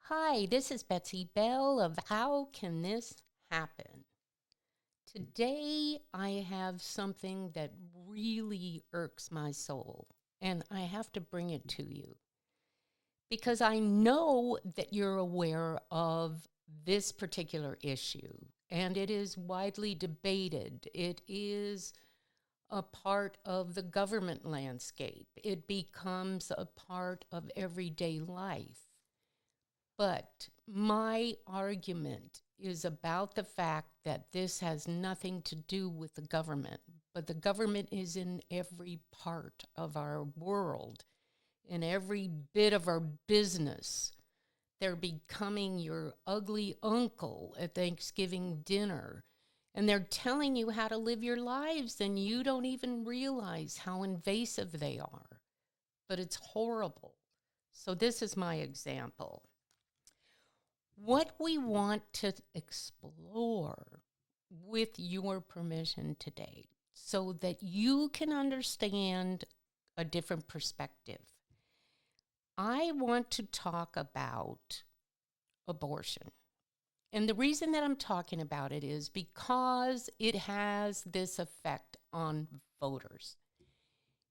Hi, this is Betsy Bell of How Can This Happen? Today I have something that really irks my soul, and I have to bring it to you because I know that you're aware of this particular issue, and it is widely debated. It is a part of the government landscape, it becomes a part of everyday life. But my argument is about the fact that this has nothing to do with the government, but the government is in every part of our world, in every bit of our business. They're becoming your ugly uncle at Thanksgiving dinner, and they're telling you how to live your lives, and you don't even realize how invasive they are. But it's horrible. So, this is my example. What we want to explore with your permission today so that you can understand a different perspective. I want to talk about abortion. And the reason that I'm talking about it is because it has this effect on voters.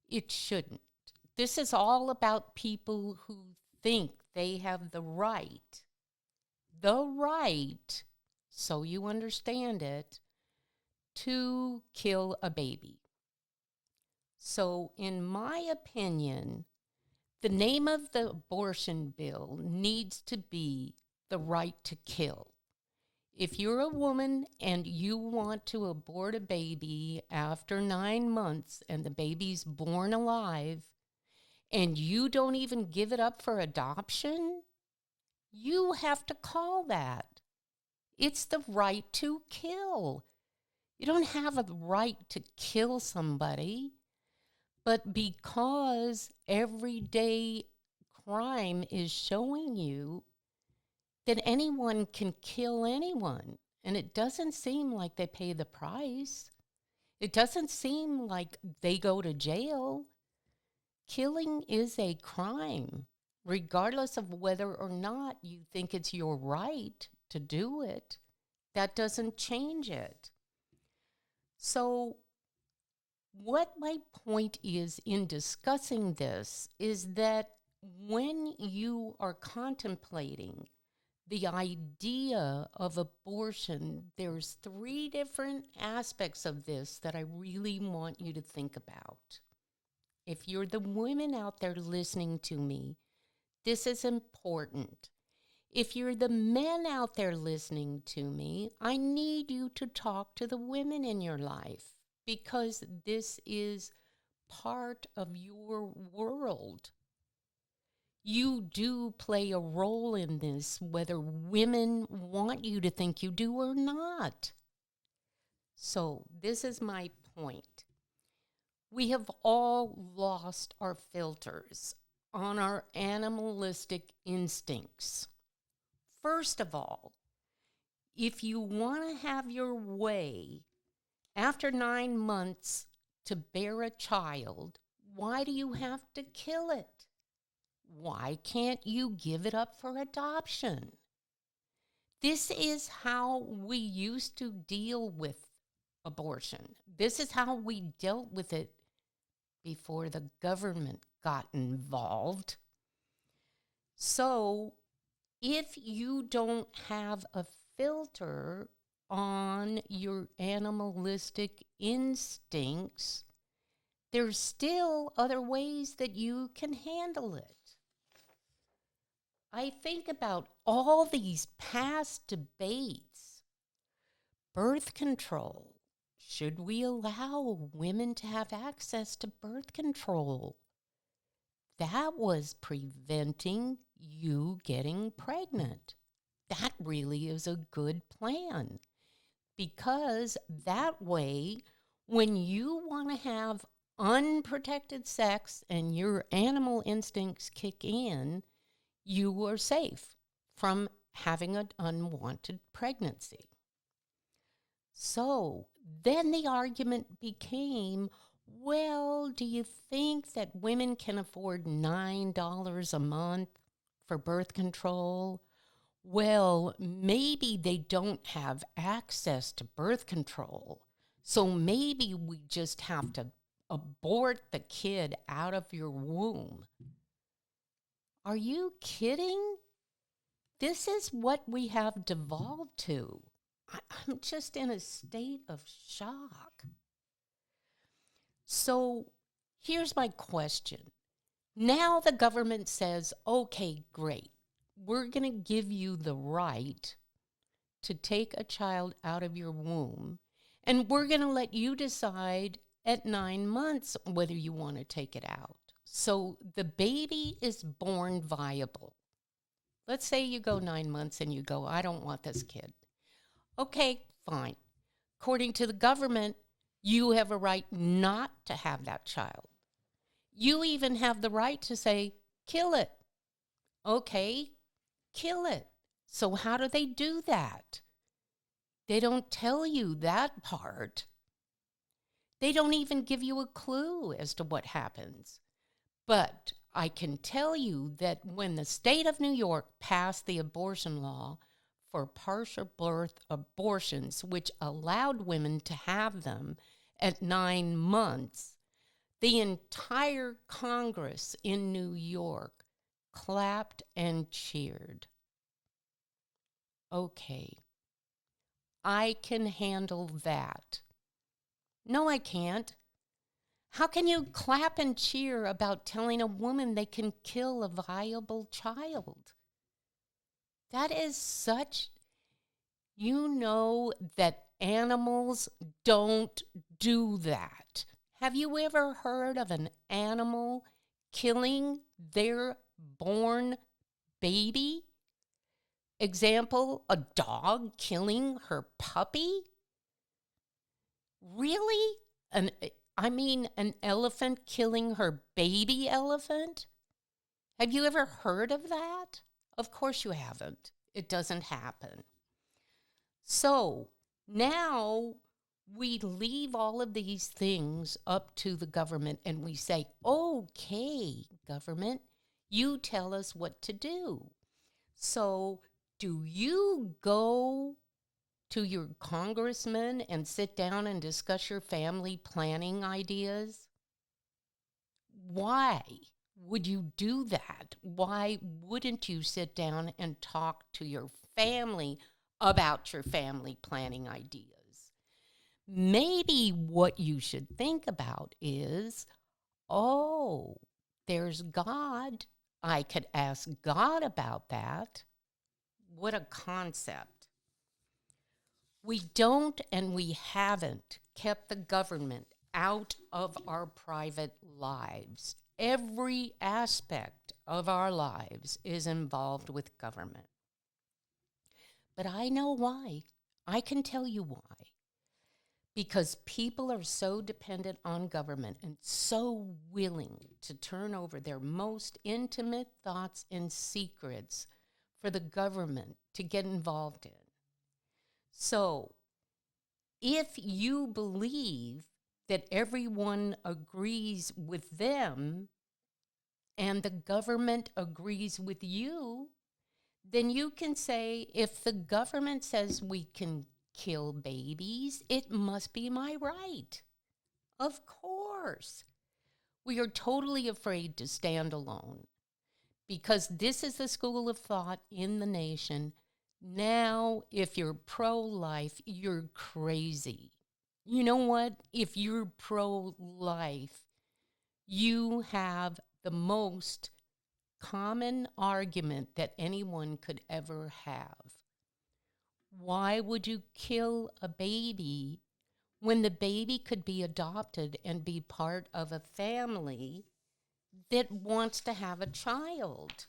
It shouldn't. This is all about people who think they have the right, so you understand it, to kill a baby. So, in my opinion, the name of the abortion bill needs to be the right to kill. If you're a woman and you want to abort a baby after 9 months and the baby's born alive, and you don't even give it up for adoption, you have to call that. It's the right to kill. You don't have a right to kill somebody, but because everyday crime is showing you that anyone can kill anyone, and it doesn't seem like they pay the price. It doesn't seem like they go to jail. Killing is a crime, regardless of whether or not you think it's your right to do it. That doesn't change it. So, what my point is in discussing this is that when you are contemplating the idea of abortion, there's three different aspects of this that I really want you to think about. If you're the women out there listening to me, this is important. If you're the men out there listening to me, I need you to talk to the women in your life because this is part of your world. You do play a role in this, whether women want you to think you do or not. So, this is my point. We have all lost our filters on our animalistic instincts. First of all, if you want to have your way after 9 months to bear a child, why do you have to kill it? Why can't you give it up for adoption? This is how we used to deal with abortion. This is how we dealt with it before the government got involved. So, if you don't have a filter on your animalistic instincts, there's still other ways that you can handle it. I think about all these past debates. Birth control. Should we allow women to have access to birth control? That was preventing you getting pregnant. That really is a good plan because that way, when you want to have unprotected sex and your animal instincts kick in, you are safe from having an unwanted pregnancy. So then the argument became, well, do you think that women can afford $9 a month for birth control? Well, maybe they don't have access to birth control. So maybe we just have to abort the kid out of your womb. Are you kidding? This is what we have devolved to. I'm just in a state of shock. So here's my question. Now the government says, okay, great. We're going to give you the right to take a child out of your womb, and we're going to let you decide at 9 months whether you want to take it out. So the baby is born viable. Let's say you go 9 months and you go, I don't want this kid. Okay, fine. According to the government, you have a right not to have that child. You even have the right to say, kill it. Okay, kill it. So how do they do that? They don't tell you that part. They don't even give you a clue as to what happens. But I can tell you that when the state of New York passed the abortion law for partial birth abortions, which allowed women to have them at 9 months, the entire Congress in New York clapped and cheered. Okay, I can handle that. No, I can't. How can you clap and cheer about telling a woman they can kill a viable child? That is such, you know that animals don't do that. Have you ever heard of an animal killing their born baby? Example, a dog killing her puppy? Really? An elephant killing her baby elephant? Have you ever heard of that? Of course you haven't. It doesn't happen. So now we leave all of these things up to the government and we say, okay, government, you tell us what to do. So do you go to your congressman and sit down and discuss your family planning ideas? Why would you do that? Why wouldn't you sit down and talk to your family about your family planning ideas? Maybe what you should think about is, oh, there's God. I could ask God about that. What a concept. We don't and we haven't kept the government out of our private lives. Every aspect of our lives is involved with government. But I know why. I can tell you why. Because people are so dependent on government and so willing to turn over their most intimate thoughts and secrets for the government to get involved in. So, if you believe that everyone agrees with them and the government agrees with you, then you can say, if the government says we can kill babies, it must be my right. Of course. We are totally afraid to stand alone because this is the school of thought in the nation. Now, if you're pro-life, you're crazy. You know what? If you're pro-life, you have the most common argument that anyone could ever have. Why would you kill a baby when the baby could be adopted and be part of a family that wants to have a child?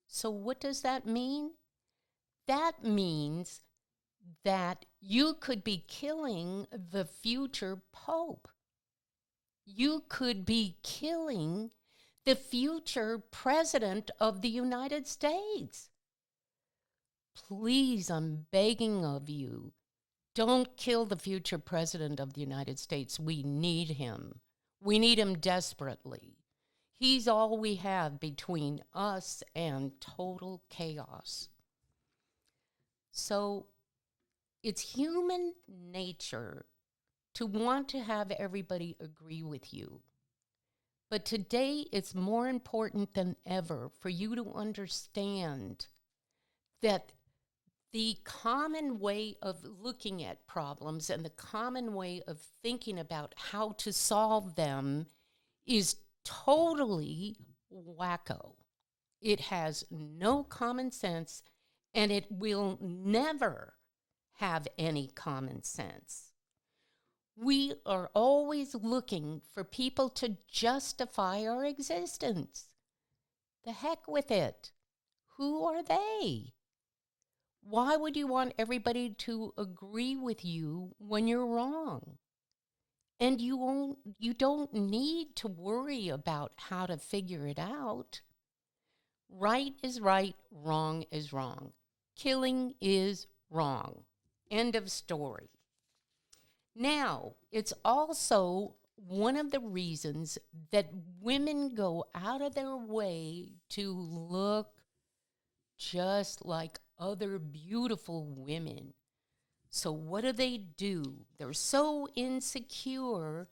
So what does that mean? That means that you could be killing the future pope. You could be killing the future president of the United States. Please, I'm begging of you, don't kill the future president of the United States. We need him. We need him desperately. He's all we have between us and total chaos. So it's human nature to want to have everybody agree with you. But today, it's more important than ever for you to understand that the common way of looking at problems and the common way of thinking about how to solve them is totally wacko. It has no common sense, and it will never have any common sense. We are always looking for people to justify our existence. The heck with it. Who are they? Why would you want everybody to agree with you when you're wrong? And you don't need to worry about how to figure it out. Right is right, wrong is wrong. Killing is wrong. End of story. Now, it's also one of the reasons that women go out of their way to look just like other beautiful women. So what do? They're so insecure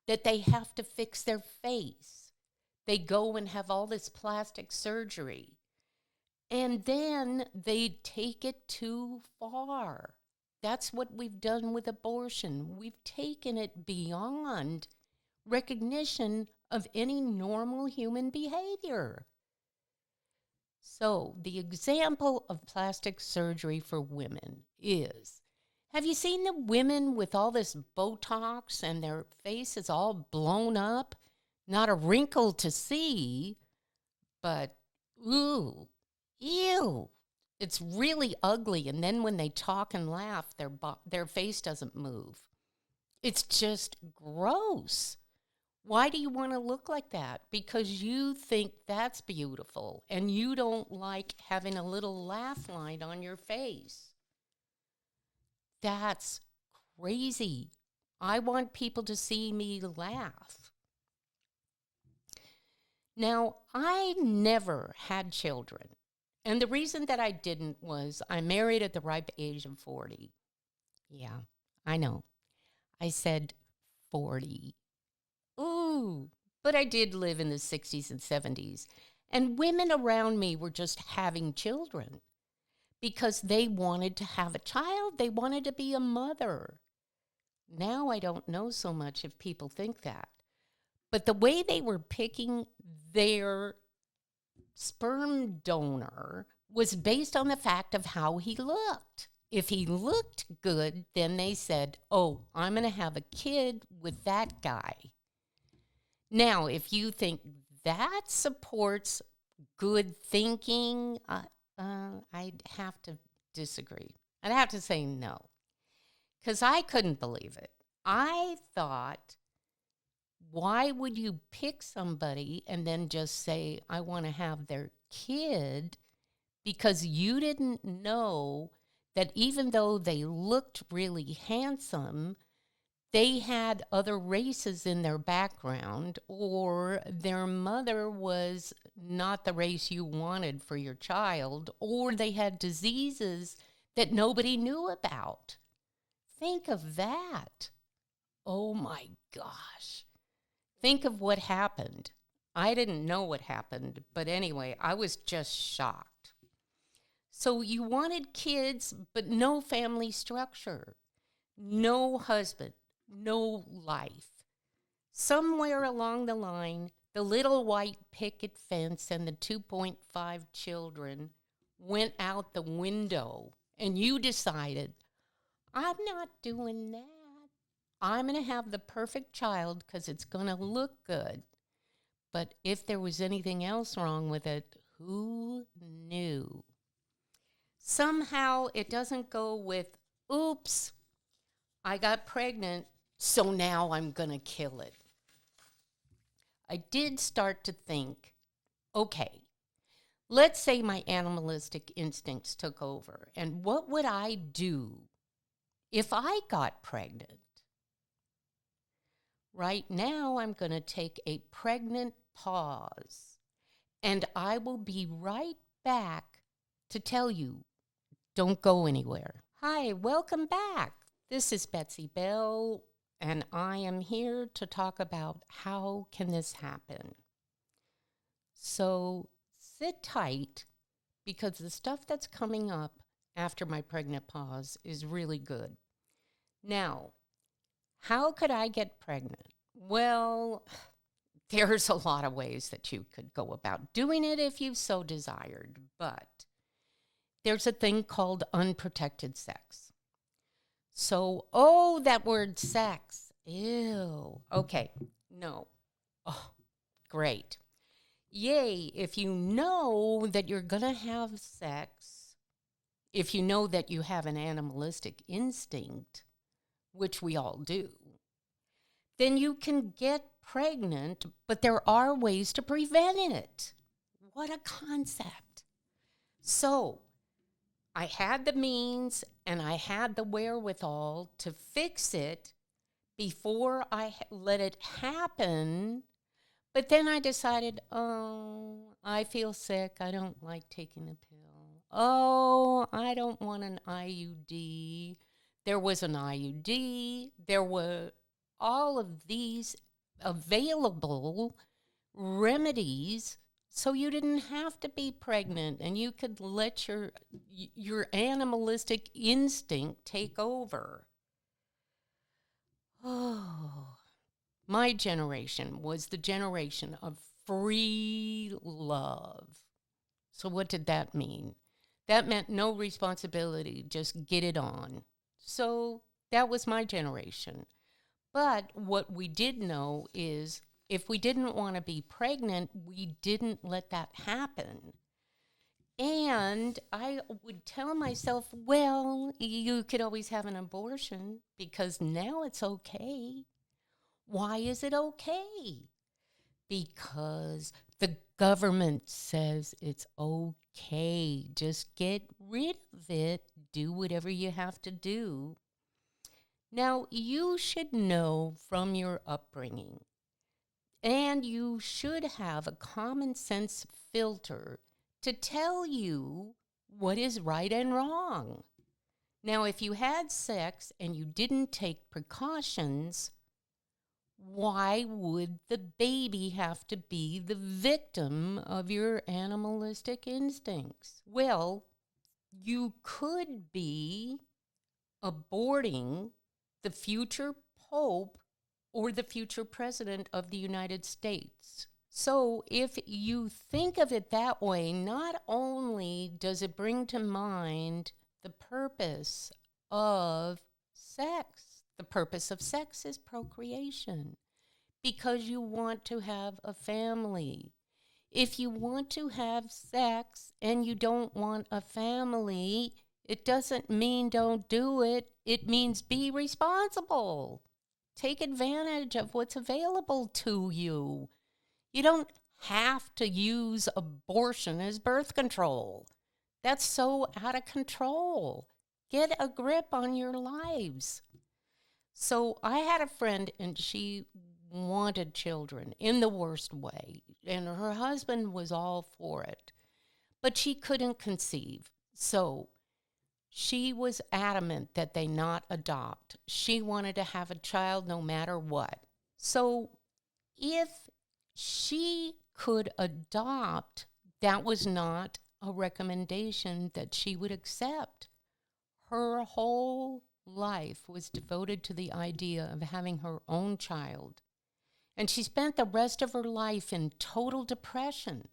that they have to fix their face. They go and have all this plastic surgery. And then they take it too far. That's what we've done with abortion. We've taken it beyond recognition of any normal human behavior. So, the example of plastic surgery for women is, have you seen the women with all this Botox and their face is all blown up? Not a wrinkle to see, but ooh, ew. It's really ugly. And then when they talk and laugh, their face doesn't move. It's just gross. Why do you want to look like that? Because you think that's beautiful and you don't like having a little laugh line on your face. That's crazy. I want people to see me laugh. Now, I never had children. And the reason that I didn't was I married at the ripe age of 40. Yeah, I know. I said 40. Ooh, but I did live in the 60s and 70s. And women around me were just having children because they wanted to have a child. They wanted to be a mother. Now I don't know so much if people think that. But the way they were picking their sperm donor was based on the fact of how he looked. If he looked good, then they said, oh, I'm going to have a kid with that guy. Now, if you think that supports good thinking, I'd have to disagree. I'd have to say no, because I couldn't believe it. I thought, why would you pick somebody and then just say, I want to have their kid? Because you didn't know that even though they looked really handsome, they had other races in their background, or their mother was not the race you wanted for your child, or they had diseases that nobody knew about. Think of that. Oh my gosh. Think of what happened. I didn't know what happened, but anyway, I was just shocked. So you wanted kids, but no family structure, no husband, no life. Somewhere along the line, the little white picket fence and the 2.5 children went out the window, and you decided, I'm not doing that. I'm going to have the perfect child because it's going to look good. But if there was anything else wrong with it, who knew? Somehow it doesn't go with, oops, I got pregnant, so now I'm going to kill it. I did start to think, okay, let's say my animalistic instincts took over, and what would I do if I got pregnant? Right now, I'm going to take a pregnant pause, and I will be right back to tell you, Don't go anywhere. Hi, welcome back. This is Betsy Bell, and I am here to talk about how can this happen. So sit tight, because the stuff that's coming up after my pregnant pause is really good. Now, how could I get pregnant? Well, there's a lot of ways that you could go about doing it if you so desired, but there's a thing called unprotected sex. So, that word sex. Ew. Okay, no. Oh, great. Yay, if you know that you're going to have sex, if you know that you have an animalistic instinct, which we all do, then you can get pregnant, but there are ways to prevent it. What a concept. So, I had the means and I had the wherewithal to fix it before I let it happen. But then I decided, I feel sick. I don't like taking the pill. I don't want an IUD. There was an IUD. There were all of these available remedies, so you didn't have to be pregnant, and you could let your animalistic instinct take over. My generation was the generation of free love. So what did that mean? That meant no responsibility, just get it on. So that was my generation. But what we did know is if we didn't want to be pregnant, we didn't let that happen. And I would tell myself, well, you could always have an abortion because now it's okay. Why is it okay? Because the government says it's okay. Just get rid of it. Do whatever you have to do. Now, you should know from your upbringing, and you should have a common sense filter to tell you what is right and wrong. Now, if you had sex and you didn't take precautions, why would the baby have to be the victim of your animalistic instincts? Well, you could be aborting the future Pope or the future President of the United States. So if you think of it that way, not only does it bring to mind the purpose of sex, the purpose of sex is procreation, because you want to have a family. If you want to have sex and you don't want a family, it doesn't mean don't do it. It means be responsible. Take advantage of what's available to you. You don't have to use abortion as birth control. That's so out of control. Get a grip on your lives. So I had a friend, and she wanted children in the worst way, and her husband was all for it, but she couldn't conceive. So she was adamant that they not adopt. She wanted to have a child no matter what. So if she could adopt, that was not a recommendation that she would accept. Her whole life was devoted to the idea of having her own child. And she spent the rest of her life in total depression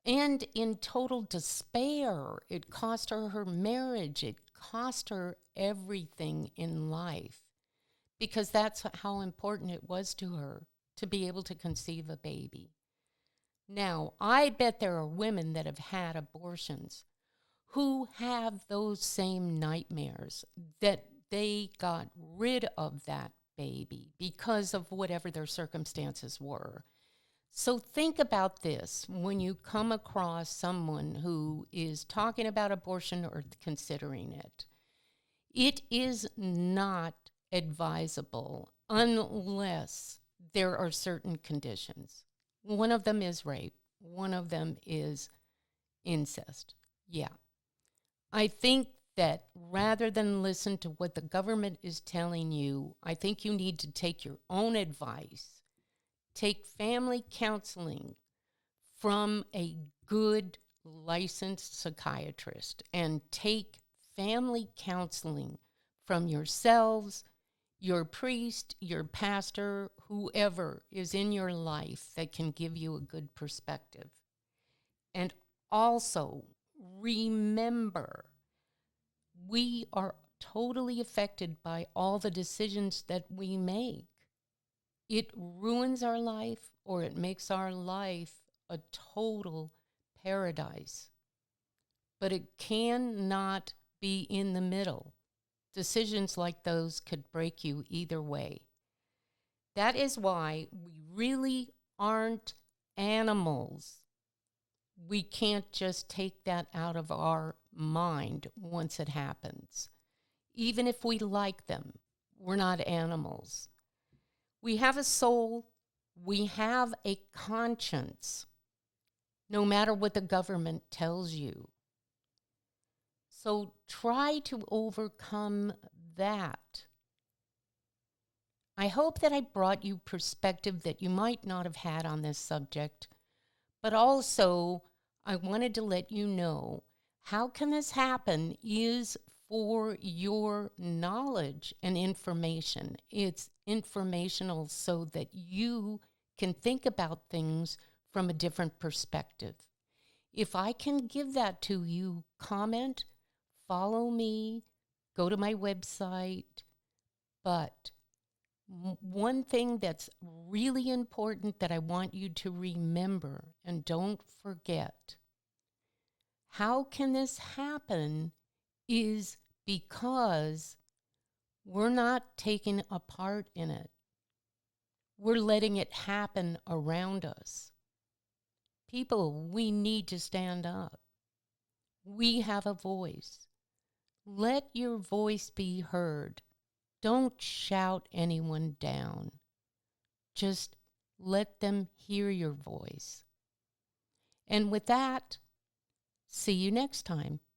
and in total despair. It cost her her marriage. It cost her everything in life, because that's how important it was to her to be able to conceive a baby. Now, I bet there are women that have had abortions who have those same nightmares, that they got rid of that baby because of whatever their circumstances were. So think about this when you come across someone who is talking about abortion or considering it. It is not advisable unless there are certain conditions. One of them is rape. One of them is incest. Yeah. I think that rather than listen to what the government is telling you, I think you need to take your own advice. Take family counseling from a good licensed psychiatrist, and take family counseling from yourselves, your priest, your pastor, whoever is in your life that can give you a good perspective. And also remember, we are totally affected by all the decisions that we make. It ruins our life or it makes our life a total paradise. But it cannot be in the middle. Decisions like those could break you either way. That is why we really aren't animals. We can't just take that out of our mind once it happens. Even if we like them, we're not animals. We have a soul. We have a conscience, no matter what the government tells you. So try to overcome that. I hope that I brought you perspective that you might not have had on this subject, but also I wanted to let you know how can this happen is for your knowledge and information. It's informational so that you can think about things from a different perspective. If I can give that to you, comment, follow me, go to my website. But one thing that's really important that I want you to remember and don't forget, how can this happen is because we're not taking a part in it. We're letting it happen around us. People, we need to stand up. We have a voice. Let your voice be heard. Don't shout anyone down. Just let them hear your voice. And with that, see you next time.